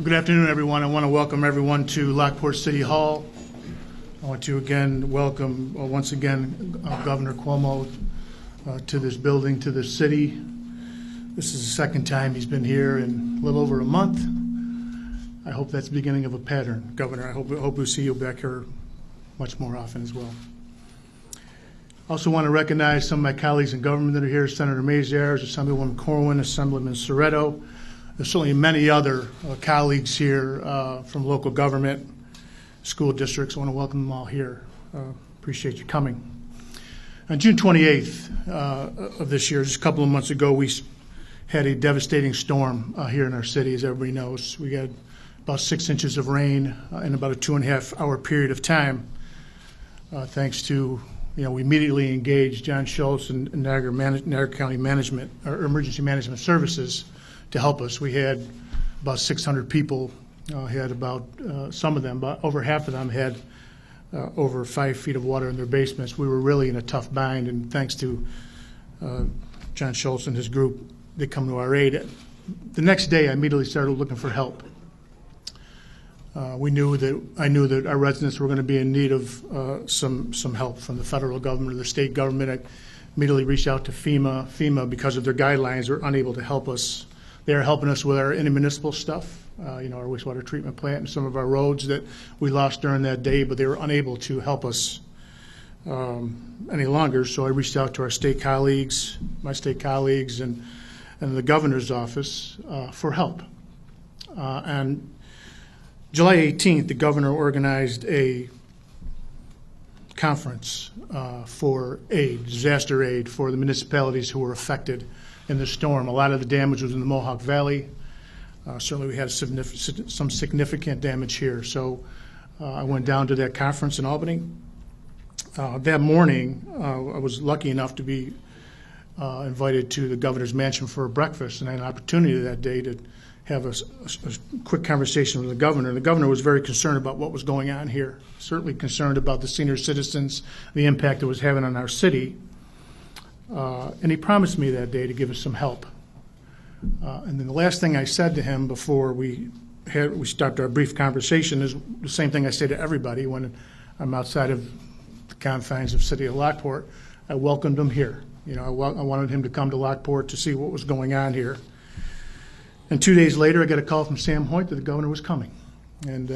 Good afternoon, everyone. I want to welcome everyone to Lockport City Hall. I want to again welcome, once again, Governor Cuomo to this building, to this city. This is the second time he's been here in a little over a month. I hope that's the beginning of a pattern, Governor. I hope we'll see you back here much more often as well. I also want to recognize some of my colleagues in government that are here: Senator Maziarz, Assemblywoman Corwin, Assemblyman Soretto. There's certainly many other colleagues here from local government, school districts. I want to welcome them all here. Appreciate you coming. On June 28th of this year, just a couple of months ago, we had a devastating storm here in our city, as everybody knows. We got about 6 inches of rain in about a 2.5-hour period of time. Thanks to, we immediately engaged John Schultz and Niagara County Management, or Emergency Management Services, to help us. We had about 600 people, had about, some of them, about over half of them had over 5 feet of water in their basements. We were really in a tough bind, and thanks to John Schultz and his group, they come to our aid. The next day, I immediately started looking for help. I knew that our residents were going to be in need of some help from the federal government or the state government. I immediately reached out to FEMA. FEMA, because of their guidelines, were unable to help us. They are helping us with our intermunicipal stuff, our wastewater treatment plant and some of our roads that we lost during that day, but they were unable to help us any longer. So I reached out to our state colleagues, my state colleagues, and the governor's office for help. And July 18th, the governor organized a conference for aid, disaster aid for the municipalities who were affected in the storm. A lot of the damage was in the Mohawk Valley. Certainly we had some significant damage here. So I went down to that conference in Albany. That morning, I was lucky enough to be invited to the governor's mansion for a breakfast, and I had an opportunity that day to have a quick conversation with the governor. The governor was very concerned about what was going on here, certainly concerned about the senior citizens, the impact it was having on our city. And he promised me that day to give us some help. And then the last thing I said to him before we stopped our brief conversation is the same thing I say to everybody when I'm outside of the confines of City of Lockport. I welcomed him here. I wanted him to come to Lockport to see what was going on here. And 2 days later, I got a call from Sam Hoyt that the governor was coming. And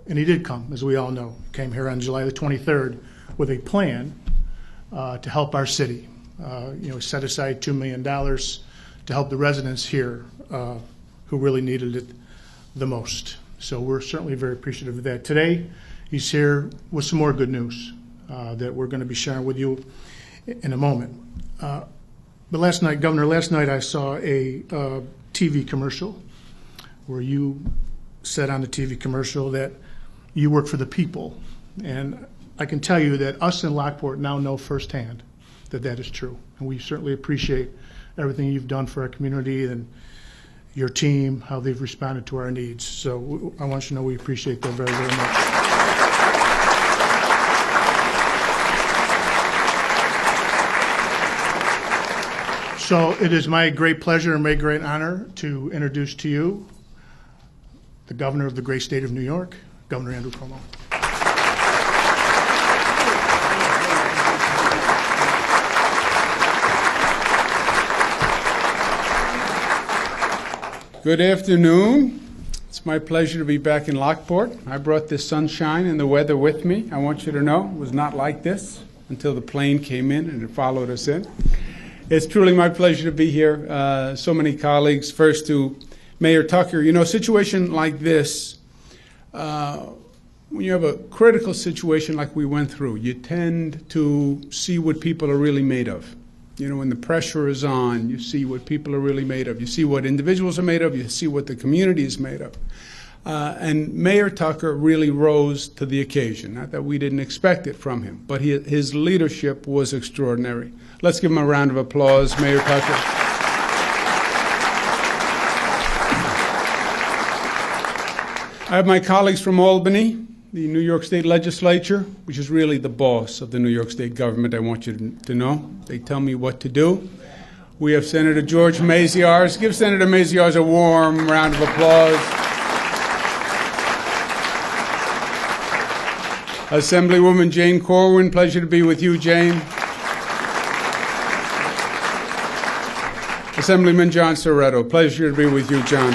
he did come, as we all know. Came here on July the 23rd with a plan to help our city. Set aside $2 million to help the residents here who really needed it the most. So we're certainly very appreciative of that. Today, he's here with some more good news that we're going to be sharing with you in a moment. But last night, Governor, I saw a TV commercial where you said on the TV commercial that you work for the people. And I can tell you that us in Lockport now know firsthand that is true. And we certainly appreciate everything you've done for our community and your team, how they've responded to our needs. So I want you to know we appreciate that very, very much. So it is my great pleasure and my great honor to introduce to you the governor of the great state of New York, Governor Andrew Cuomo. Good afternoon. It's my pleasure to be back in Lockport. I brought the sunshine and the weather with me. I want you to know it was not like this until the plane came in and it followed us in. It's truly my pleasure to be here. So many colleagues. First to Mayor Tucker. A situation like this, when you have a critical situation like we went through, you tend to see what people are really made of. When the pressure is on, you see what people are really made of. You see what individuals are made of. You see what the community is made of. And Mayor Tucker really rose to the occasion. Not that we didn't expect it from him, but his leadership was extraordinary. Let's give him a round of applause, Mayor Tucker. I have my colleagues from Albany, the New York State Legislature, which is really the boss of the New York State government, I want you to know. They tell me what to do. We have Senator George Maziarz. Give Senator Maziarz a warm round of applause. Assemblywoman Jane Corwin, pleasure to be with you, Jane. Assemblyman John Soretto, pleasure to be with you, John.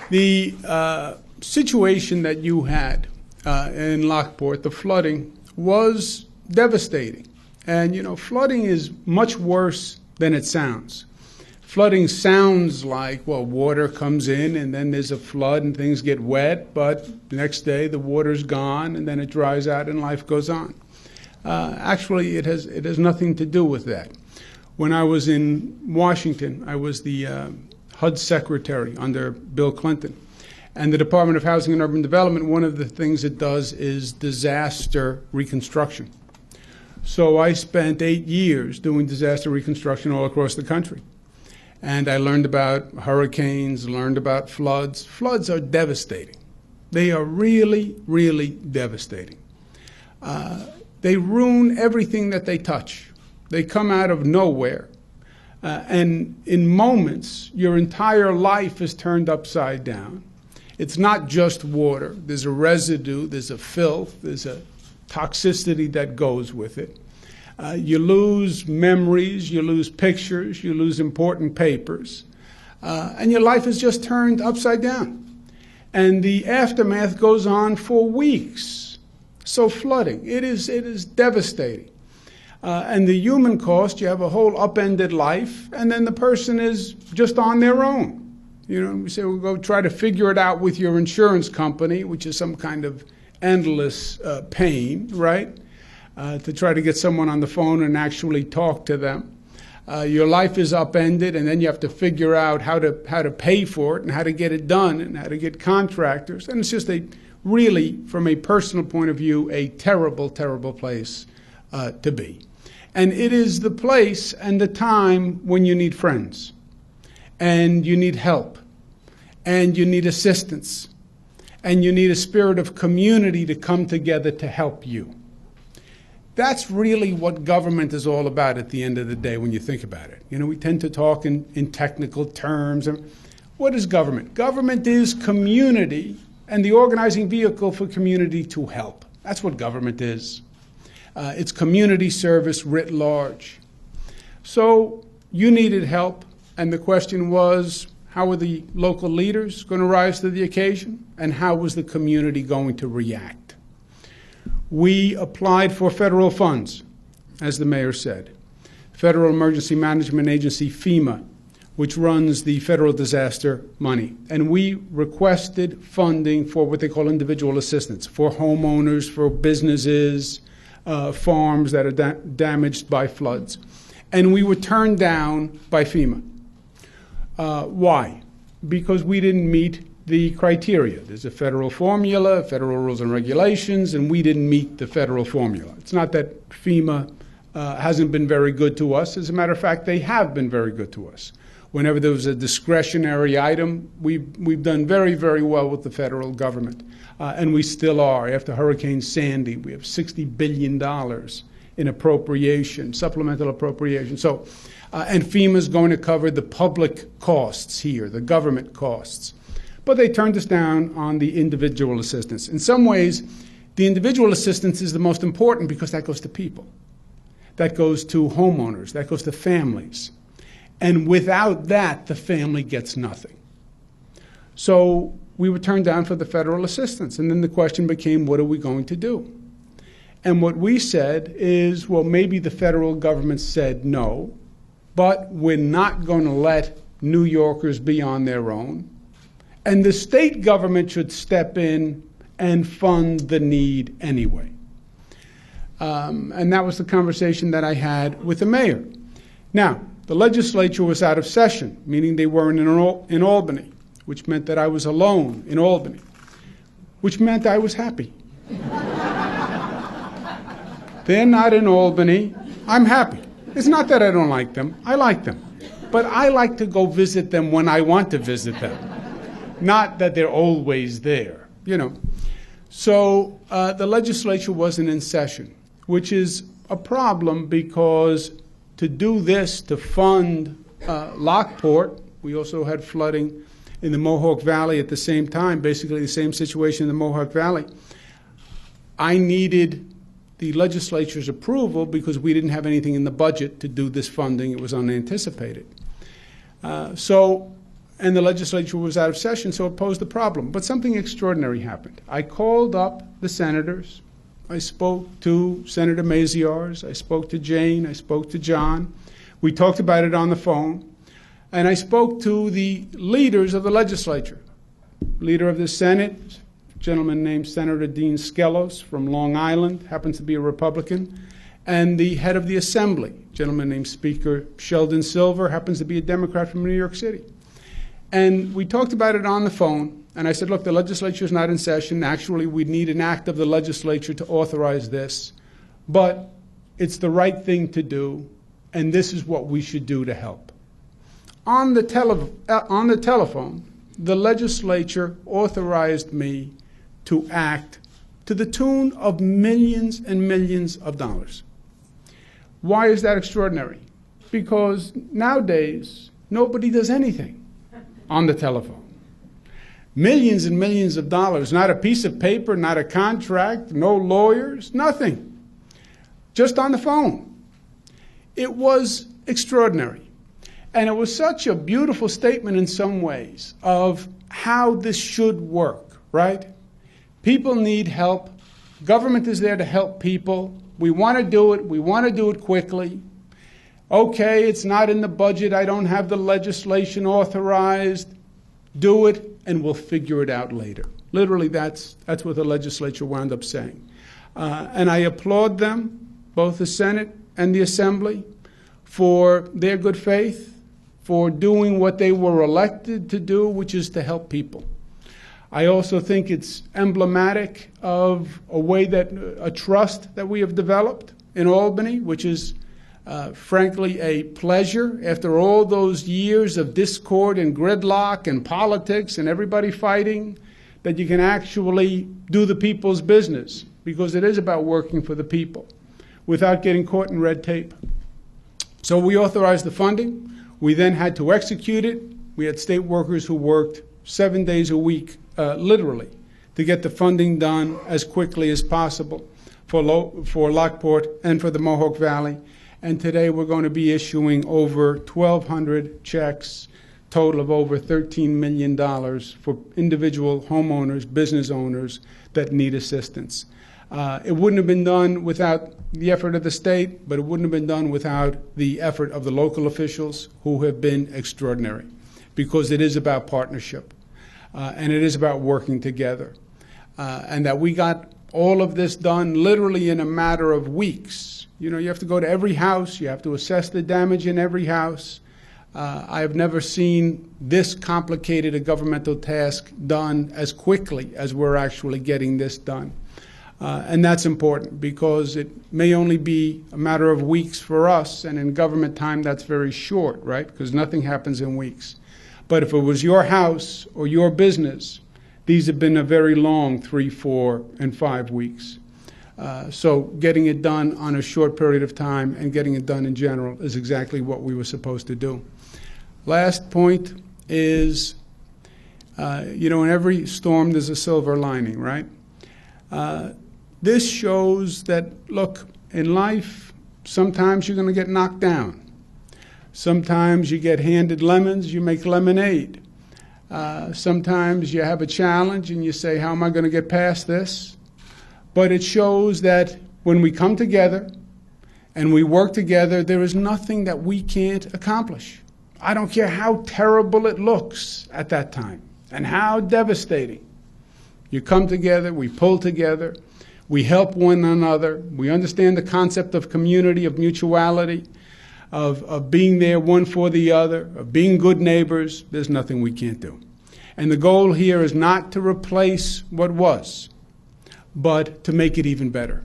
The situation that you had in Lockport, the flooding, was devastating. And, you know, flooding is much worse than it sounds. Flooding sounds like, well, water comes in and then there's a flood and things get wet, but the next day the water's gone and then it dries out and life goes on. Actually, it has nothing to do with that. When I was in Washington, I was the HUD secretary under Bill Clinton. And the Department of Housing and Urban Development, one of the things it does is disaster reconstruction. So I spent 8 years doing disaster reconstruction all across the country. And I learned about hurricanes, learned about floods. Floods are devastating. They are really, really devastating. They ruin everything that they touch. They come out of nowhere. And in moments, your entire life is turned upside down. It's not just water. There's a residue, there's a filth, there's a toxicity that goes with it. You lose memories, you lose pictures, you lose important papers, and your life is just turned upside down. And the aftermath goes on for weeks. So flooding, it is devastating. And the human cost, you have a whole upended life, and then the person is just on their own. You know, we say, we'll go try to figure it out with your insurance company, which is some kind of endless pain, right? To try to get someone on the phone and actually talk to them. Your life is upended, and then you have to figure out how to pay for it and how to get it done and how to get contractors. And it's just really, from a personal point of view, a terrible, terrible place to be. And it is the place and the time when you need friends, and you need help, and you need assistance, and you need a spirit of community to come together to help you. That's really what government is all about at the end of the day when you think about it. You know, we tend to talk in technical terms. And what is government? Government is community and the organizing vehicle for community to help. That's what government is. It's community service writ large. So you needed help, and the question was, how were the local leaders going to rise to the occasion, and how was the community going to react? We applied for federal funds, as the mayor said. Federal Emergency Management Agency, FEMA, which runs the federal disaster money. And we requested funding for what they call individual assistance, for homeowners, for businesses, farms that are damaged by floods. And we were turned down by FEMA. Why? Because we didn't meet the criteria. There's a federal formula, federal rules and regulations, and we didn't meet the federal formula. It's not that FEMA hasn't been very good to us. As a matter of fact, they have been very good to us. Whenever there was a discretionary item, we've done very, very well with the federal government, and we still are. After Hurricane Sandy, we have $60 billion in appropriation, supplemental appropriation. So, and FEMA is going to cover the public costs here, the government costs. But they turned us down on the individual assistance. In some ways, the individual assistance is the most important because that goes to people. That goes to homeowners. That goes to families. And without that, the family gets nothing. So we were turned down for the federal assistance. And then the question became, what are we going to do? And what we said is, well, maybe the federal government said no, but we're not going to let New Yorkers be on their own. And the state government should step in and fund the need anyway. And that was the conversation that I had with the mayor. Now, the legislature was out of session, meaning they weren't in Albany, which meant that I was alone in Albany, which meant I was happy. They're not in Albany. I'm happy. It's not that I don't like them. I like them. But I like to go visit them when I want to visit them. Not that they're always there, you know. So the legislature wasn't in session, which is a problem because to do this, to fund Lockport, we also had flooding in the Mohawk Valley at the same time, basically the same situation in the Mohawk Valley. I needed the legislature's approval because we didn't have anything in the budget to do this funding. It was unanticipated. And the legislature was out of session, so it posed a problem. But something extraordinary happened. I called up the senators. I spoke to Senator Maziarz. I spoke to Jane. I spoke to John. We talked about it on the phone. And I spoke to the leaders of the legislature. Leader of the Senate, a gentleman named Senator Dean Skelos from Long Island, happens to be a Republican. And the head of the Assembly, a gentleman named Speaker Sheldon Silver, happens to be a Democrat from New York City. And we talked about it on the phone, and I said, look, the legislature is not in session. Actually, we need an act of the legislature to authorize this, but it's the right thing to do, and this is what we should do to help. On the telephone, the legislature authorized me to act to the tune of millions and millions of dollars. Why is that extraordinary? Because nowadays, nobody does anything on the telephone. Millions and millions of dollars, not a piece of paper, not a contract, no lawyers, nothing. Just on the phone. It was extraordinary. And it was such a beautiful statement in some ways of how this should work, right? People need help. Government is there to help people. We want to do it. We want to do it quickly. Okay, it's not in the budget. I don't have the legislation authorized. Do it, and we'll figure it out later. Literally, that's what the legislature wound up saying. And I applaud them, both the Senate and the Assembly, for their good faith, for doing what they were elected to do, which is to help people. I also think it's emblematic of a trust that we have developed in Albany, which is frankly a pleasure after all those years of discord and gridlock and politics and everybody fighting, that you can actually do the people's business, because it is about working for the people without getting caught in red tape. So we authorized the funding. We then had to execute it. We had state workers who worked 7 days a week, literally, to get the funding done as quickly as possible for Lockport and for the Mohawk Valley. And today we're going to be issuing over 1,200 checks, total of over $13 million for individual homeowners, business owners that need assistance. It wouldn't have been done without the effort of the state, but it wouldn't have been done without the effort of the local officials, who have been extraordinary, because it is about partnership, and it is about working together. And that we got all of this done literally in a matter of weeks. You know, you have to go to every house. You have to assess the damage in every house. I have never seen this complicated a governmental task done as quickly as we're actually getting this done. And that's important, because it may only be a matter of weeks for us, and in government time that's very short, right? Because nothing happens in weeks. But if it was your house or your business, these have been a very long 3, 4, and 5 weeks. So getting it done on a short period of time and getting it done in general is exactly what we were supposed to do. Last point is, you know, in every storm there's a silver lining, right? This shows that, look, in life, sometimes you're going to get knocked down. Sometimes you get handed lemons, you make lemonade. Sometimes you have a challenge and you say, how am I going to get past this? But it shows that when we come together and we work together, there is nothing that we can't accomplish. I don't care how terrible it looks at that time and how devastating. You come together, we pull together, we help one another, we understand the concept of community, of mutuality, of being there one for the other, of being good neighbors. There's nothing we can't do. And the goal here is not to replace what was, but to make it even better.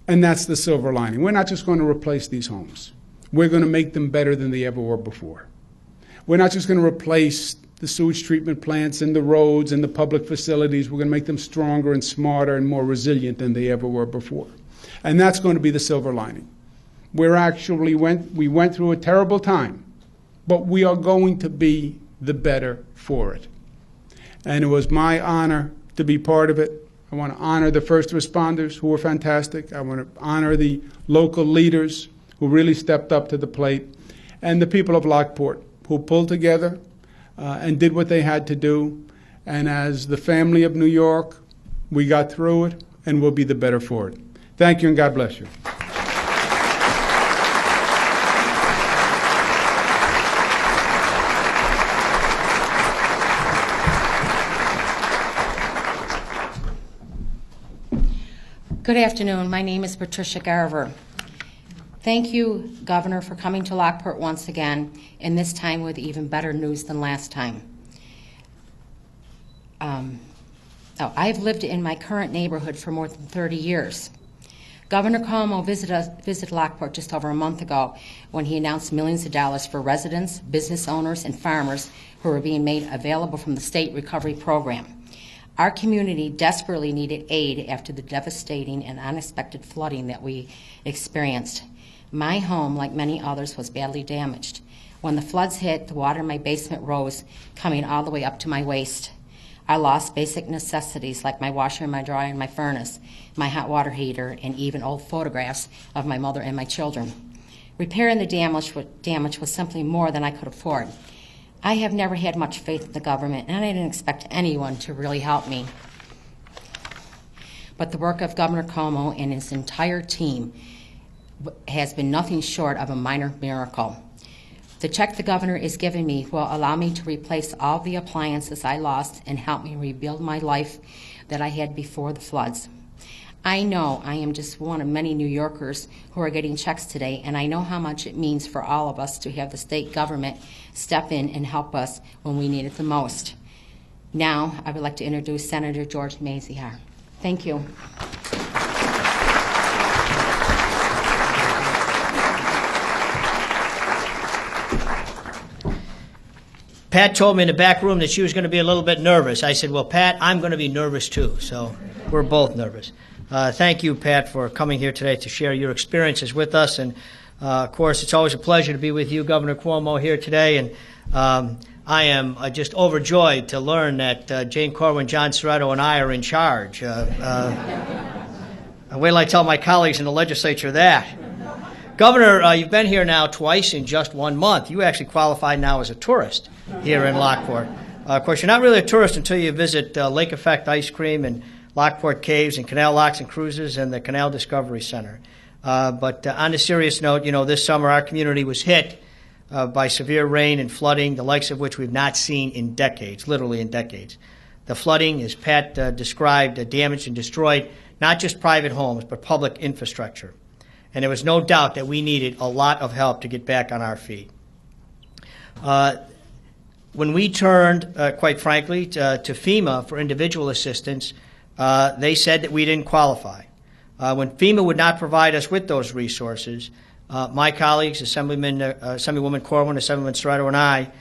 And that's the silver lining. We're not just going to replace these homes. We're going to make them better than they ever were before. We're not just going to replace the sewage treatment plants and the roads and the public facilities. We're going to make them stronger and smarter and more resilient than they ever were before. And that's going to be the silver lining. We went through a terrible time, but we are going to be the better for it. and it was my honor to be part of it. I want to honor the first responders who were fantastic. I want to honor the local leaders who really stepped up to the plate, and the people of Lockport who pulled together and did what they had to do. And as the family of New York, we got through it, and we'll be the better for it. Thank you, and God bless you. Good afternoon. My name is Patricia Garver. Thank you, Governor, for coming to Lockport once again, and this time with even better news than last time. I've lived in my current neighborhood for more than 30 years. Governor Cuomo visited Lockport just over a month ago when he announced millions of dollars for residents, business owners, and farmers who are being made available from the state recovery program. Our community desperately needed aid after the devastating and unexpected flooding that we experienced. My home, like many others, was badly damaged. When the floods hit, the water in my basement rose, coming all the way up to my waist. I lost basic necessities like my washer and my dryer and my furnace, my hot water heater, and even old photographs of my mother and my children. Repairing the damage was simply more than I could afford. I have never had much faith in the government, and I didn't expect anyone to really help me. But the work of Governor Cuomo and his entire team has been nothing short of a minor miracle. The check the governor is giving me will allow me to replace all the appliances I lost and help me rebuild my life that I had before the floods. I know I am just one of many New Yorkers who are getting checks today, and I know how much it means for all of us to have the state government step in and help us when we need it the most. Now, I would like to introduce Senator George Maziar. Thank you. Pat told me in the back room that she was going to be a little bit nervous. I said, well, Pat, I'm going to be nervous too, so we're both nervous. Thank you, Pat, for coming here today to share your experiences with us. And, of course, it's always a pleasure to be with you, Governor Cuomo, here today. And I am just overjoyed to learn that Jane Corwin, John Serrato, and I are in charge. Wait till I tell my colleagues in the legislature that. Governor, you've been here now twice in just 1 month. You actually qualify now as a tourist here in Lockport. Of course, you're not really a tourist until you visit Lake Effect Ice Cream and Lockport Caves and Canal Locks and Cruises and the Canal Discovery Center. But on a serious note, you know, this summer our community was hit by severe rain and flooding, the likes of which we've not seen in decades, literally in decades. The flooding, as Pat described, damaged and destroyed not just private homes, but public infrastructure. And there was no doubt that we needed a lot of help to get back on our feet. When we turned, quite frankly, to FEMA for individual assistance, they said that we didn't qualify. When FEMA would not provide us with those resources, my colleagues, Assemblywoman Corwin, Assemblyman Serrato, and I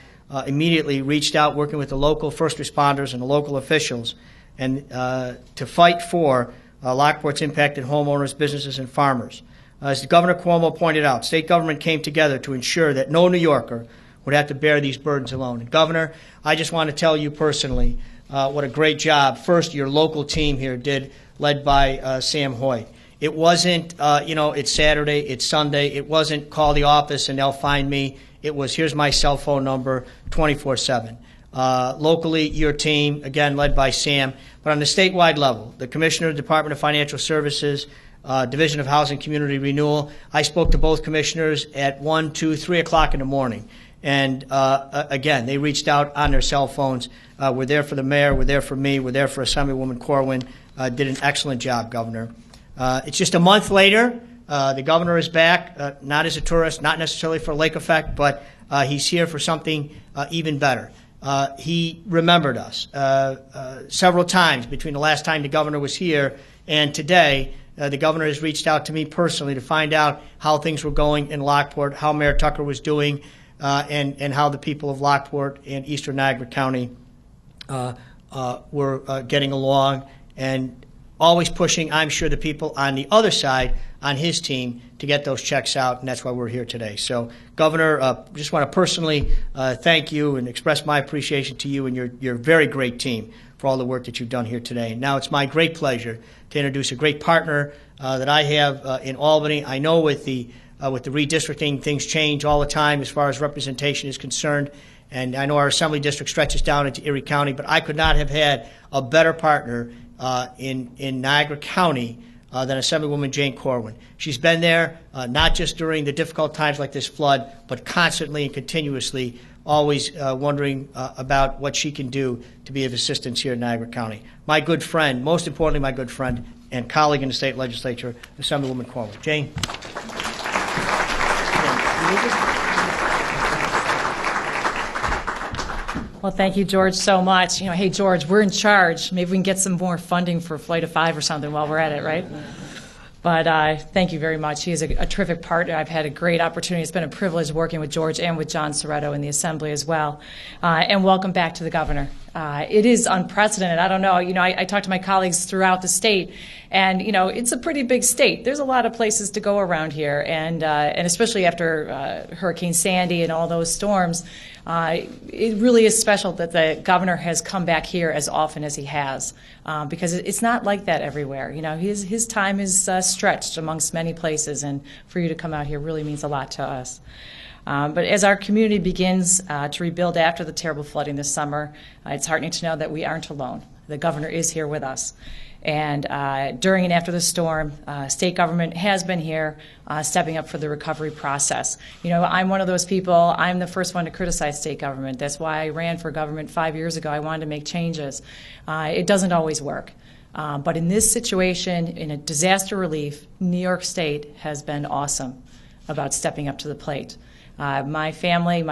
immediately reached out, working with the local first responders and the local officials, and to fight for Lockport's impacted homeowners, businesses, and farmers. As Governor Cuomo pointed out, state government came together to ensure that no New Yorker would have to bear these burdens alone. And Governor, I just want to tell you personally what a great job, first, your local team here did, led by Sam Hoyt. It wasn't, it's Saturday, it's Sunday. It wasn't call the office and they'll find me. It was, here's my cell phone number, 24/7. Locally, your team, again, led by Sam. But on the statewide level, the Commissioner of the Department of Financial Services, Division of Housing Community Renewal. I spoke to both commissioners at 1, 2, 3 o'clock in the morning. And again, they reached out on their cell phones. We're there for the mayor. We're there for me. We're there for Assemblywoman Corwin. Did an excellent job, Governor. It's just a month later. The governor is back, not as a tourist, not necessarily for Lake Effect, but he's here for something even better. He remembered us several times between the last time the governor was here and today. The governor has reached out to me personally to find out how things were going in Lockport, how Mayor Tucker was doing, and how the people of Lockport and Eastern Niagara County were getting along, and always pushing, I'm sure, the people on the other side on his team to get those checks out, and that's why we're here today. So, Governor, just want to personally thank you and express my appreciation to you and your very great team for all the work that you've done here today. Now it's my great pleasure to introduce a great partner that I have in Albany. I know with the redistricting, things change all the time as far as representation is concerned, and I know our assembly district stretches down into Erie County, but I could not have had a better partner in Niagara County than Assemblywoman Jane Corwin. She's been there not just during the difficult times like this flood, but constantly and continuously, always wondering about what she can do to be of assistance here in Niagara County. My good friend, most importantly my good friend and colleague in the state legislature, Assemblywoman Cuomo. Jane. Well, thank you, George, so much. Hey, George, we're in charge. Maybe we can get some more funding for Flight of Five or something while we're at it, right? But thank you very much. He is a terrific partner. I've had a great opportunity. It's been a privilege working with George and with John Soretto in the Assembly as well. And welcome back to the Governor. It is unprecedented. I don't know. I talk to my colleagues throughout the state, and it's a pretty big state. There's a lot of places to go around here, and especially after Hurricane Sandy and all those storms, it really is special that the Governor has come back here as often as he has, because it's not like that everywhere. His time is stretched amongst many places, and for you to come out here really means a lot to us. But as our community begins to rebuild after the terrible flooding this summer, it's heartening to know that we aren't alone. The Governor is here with us. And during and after the storm, state government has been here stepping up for the recovery process. I'm one of those people, I'm the first one to criticize state government. That's why I ran for government 5 years ago. I wanted to make changes. It doesn't always work. But in this situation, in a disaster relief, New York State has been awesome about stepping up to the plate. My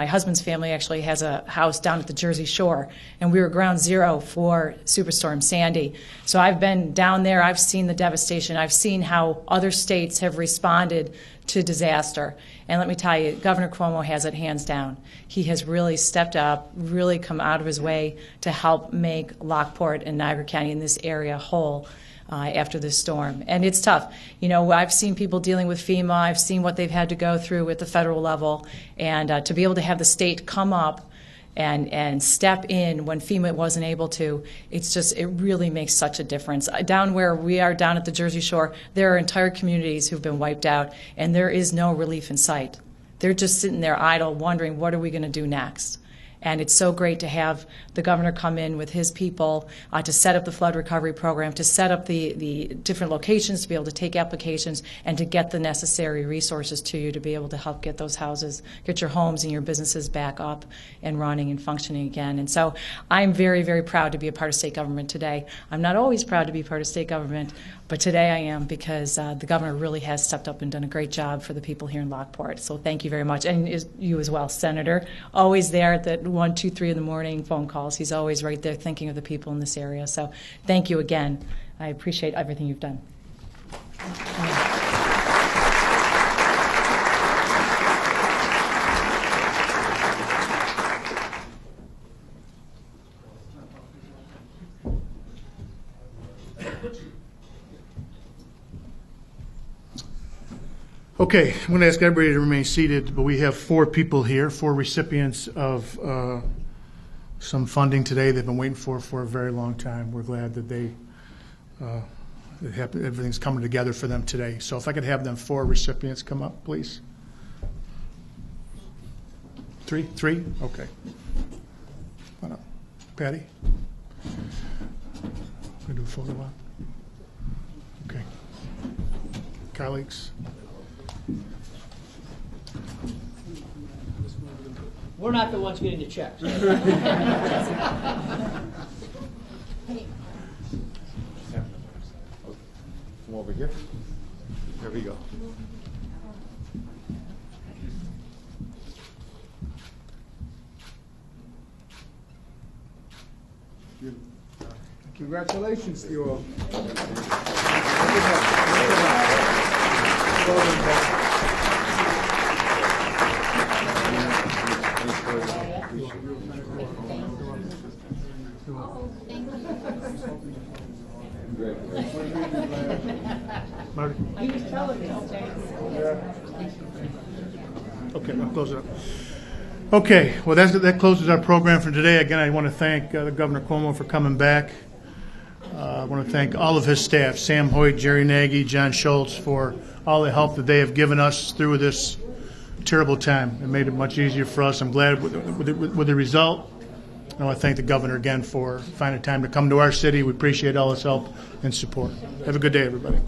husband's family actually has a house down at the Jersey Shore, and we were ground zero for Superstorm Sandy. So I've been down there, I've seen the devastation, I've seen how other states have responded to disaster. And let me tell you, Governor Cuomo has it hands down. He has really stepped up, really come out of his way to help make Lockport and Niagara County in this area whole. After this storm. And it's tough. I've seen people dealing with FEMA. I've seen what they've had to go through at the federal level. And to be able to have the state come up and step in when FEMA wasn't able to, it really makes such a difference. Down where we are, down at the Jersey Shore, there are entire communities who've been wiped out, and there is no relief in sight. They're just sitting there idle, wondering, what are we going to do next? And it's so great to have the Governor come in with his people to set up the flood recovery program, to set up the different locations, to be able to take applications, and to get the necessary resources to you to be able to help get those houses, get your homes and your businesses back up and running and functioning again. And so I'm very, very proud to be a part of state government today. I'm not always proud to be part of state government, but today I am, because the Governor really has stepped up and done a great job for the people here in Lockport. So thank you very much. And you as well, Senator. Always there at the 1, 2, 3 in the morning phone calls. He's always right there thinking of the people in this area. So thank you again. I appreciate everything you've done. Okay, I'm going to ask everybody to remain seated, but we have 4 people here, 4 recipients of some funding today they've been waiting for a very long time. We're glad that everything's coming together for them today. So if I could have them 4 recipients come up, please. 3? Okay. Come on up. Patty? We're going to do a photo op. Okay. Colleagues? We're not the ones getting the checks. Come over here. There we go. Congratulations to you all. Marty? Okay, I'll close it up. Okay, well, that closes our program for today. Again, I want to thank Governor Cuomo for coming back. I want to thank all of his staff, Sam Hoyt, Jerry Nagy, John Schultz, for all the help that they have given us through this terrible time. It made it much easier for us. I'm glad with the result. I want to thank the governor again for finding time to come to our city. We appreciate all his help and support. Have a good day, everybody.